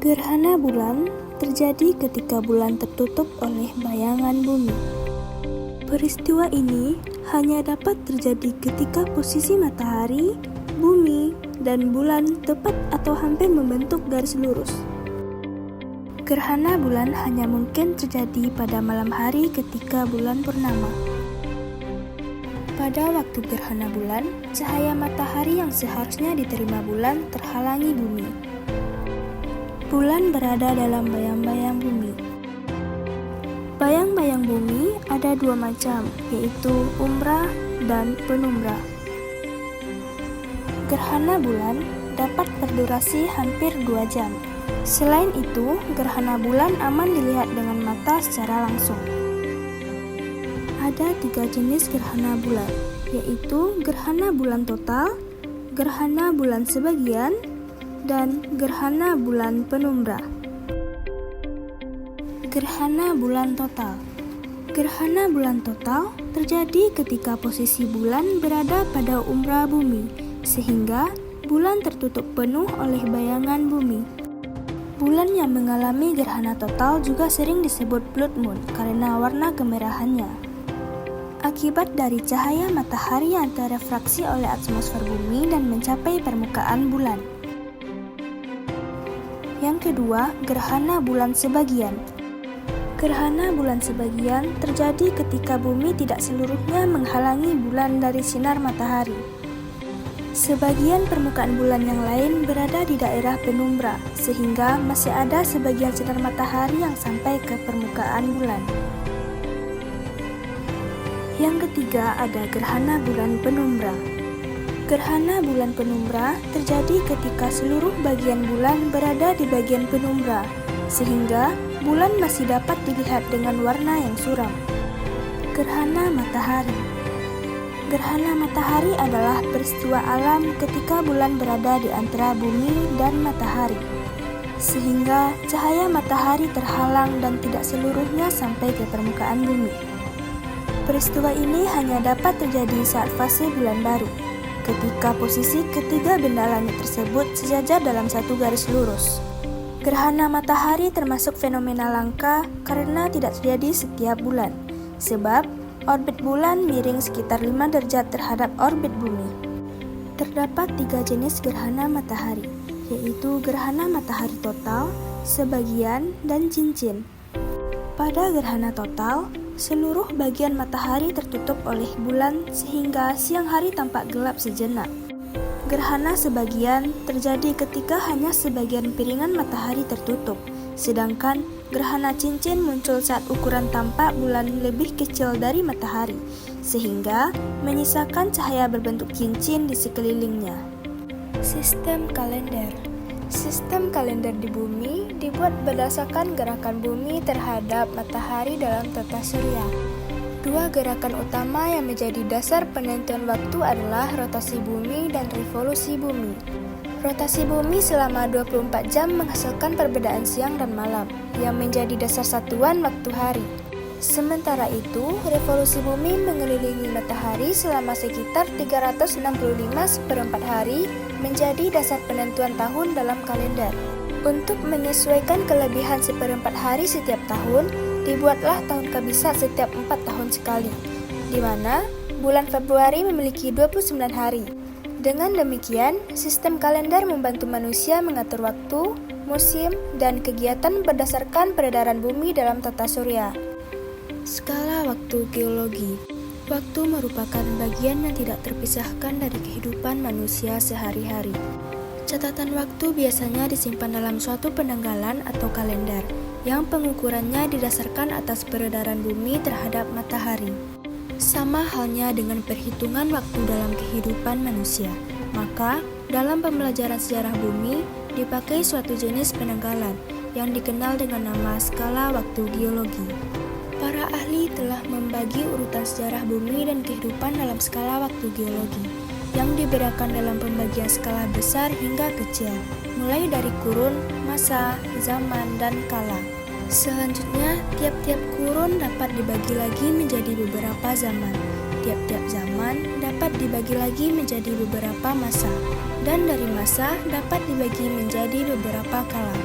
Gerhana bulan terjadi ketika bulan tertutup oleh bayangan bumi. Peristiwa ini hanya dapat terjadi ketika posisi matahari, bumi, dan bulan tepat atau hampir membentuk garis lurus. Gerhana bulan hanya mungkin terjadi pada malam hari ketika bulan purnama. Pada waktu gerhana bulan, cahaya matahari yang seharusnya diterima bulan terhalangi bumi. Bulan berada dalam bayang-bayang bumi. Bayang-bayang bumi ada dua macam, yaitu umbra dan penumbra. Gerhana bulan dapat berdurasi hampir 2 jam. Selain itu, gerhana bulan aman dilihat dengan mata secara langsung. Ada 3 jenis gerhana bulan, yaitu gerhana bulan total, gerhana bulan sebagian, dan gerhana bulan penumbra. Gerhana bulan total. Gerhana bulan total terjadi ketika posisi bulan berada pada umbra bumi, sehingga bulan tertutup penuh oleh bayangan bumi. Bulan yang mengalami gerhana total juga sering disebut blood moon karena warna kemerahannya. Akibat dari cahaya matahari yang terefraksi oleh atmosfer bumi dan mencapai permukaan bulan. Yang kedua, gerhana bulan sebagian. Gerhana bulan sebagian terjadi ketika bumi tidak seluruhnya menghalangi bulan dari sinar matahari. Sebagian permukaan bulan yang lain berada di daerah penumbra, sehingga masih ada sebagian sinar matahari yang sampai ke permukaan bulan. Yang ketiga ada gerhana bulan penumbra. Gerhana bulan penumbra terjadi ketika seluruh bagian bulan berada di bagian penumbra, sehingga bulan masih dapat dilihat dengan warna yang suram. Gerhana matahari. Gerhana matahari adalah peristiwa alam ketika bulan berada di antara bumi dan matahari, sehingga cahaya matahari terhalang dan tidak seluruhnya sampai ke permukaan bumi. Peristiwa ini hanya dapat terjadi saat fase bulan baru, ketika posisi ketiga benda langit tersebut sejajar dalam satu garis lurus. Gerhana matahari termasuk fenomena langka karena tidak terjadi setiap bulan, sebab orbit bulan miring sekitar 5 derajat terhadap orbit bumi. Terdapat 3 jenis gerhana matahari, yaitu gerhana matahari total, sebagian, dan cincin. Pada gerhana total, seluruh bagian matahari tertutup oleh bulan sehingga siang hari tampak gelap sejenak. Gerhana sebagian terjadi ketika hanya sebagian piringan matahari tertutup, sedangkan gerhana cincin muncul saat ukuran tampak bulan lebih kecil dari matahari, sehingga menyisakan cahaya berbentuk cincin di sekelilingnya. Sistem kalender. Sistem kalender di bumi dibuat berdasarkan gerakan bumi terhadap matahari dalam tata surya. 2 gerakan utama yang menjadi dasar penentuan waktu adalah rotasi bumi dan revolusi bumi. Rotasi bumi selama 24 jam menghasilkan perbedaan siang dan malam, yang menjadi dasar satuan waktu hari. Sementara itu, revolusi bumi mengelilingi matahari selama sekitar 365 hari menjadi dasar penentuan tahun dalam kalender. Untuk menyesuaikan kelebihan 1/4 hari setiap tahun, dibuatlah tahun kabisat setiap 4 tahun sekali, di mana bulan Februari memiliki 29 hari. Dengan demikian, sistem kalender membantu manusia mengatur waktu, musim, dan kegiatan berdasarkan peredaran bumi dalam tata surya. Skala waktu geologi. Waktu merupakan bagian yang tidak terpisahkan dari kehidupan manusia sehari-hari. Catatan waktu biasanya disimpan dalam suatu penanggalan atau kalender, yang pengukurannya didasarkan atas peredaran bumi terhadap matahari. Sama halnya dengan perhitungan waktu dalam kehidupan manusia, maka dalam pembelajaran sejarah bumi dipakai suatu jenis penanggalan yang dikenal dengan nama skala waktu geologi. Para ahli telah membagi urutan sejarah bumi dan kehidupan dalam skala waktu geologi, yang dibedakan dalam pembagian skala besar hingga kecil, mulai dari kurun, masa, zaman, dan kala. Selanjutnya, tiap-tiap kurun dapat dibagi lagi menjadi beberapa zaman. Tiap-tiap zaman dapat dibagi lagi menjadi beberapa masa, dan dari masa dapat dibagi menjadi beberapa kala.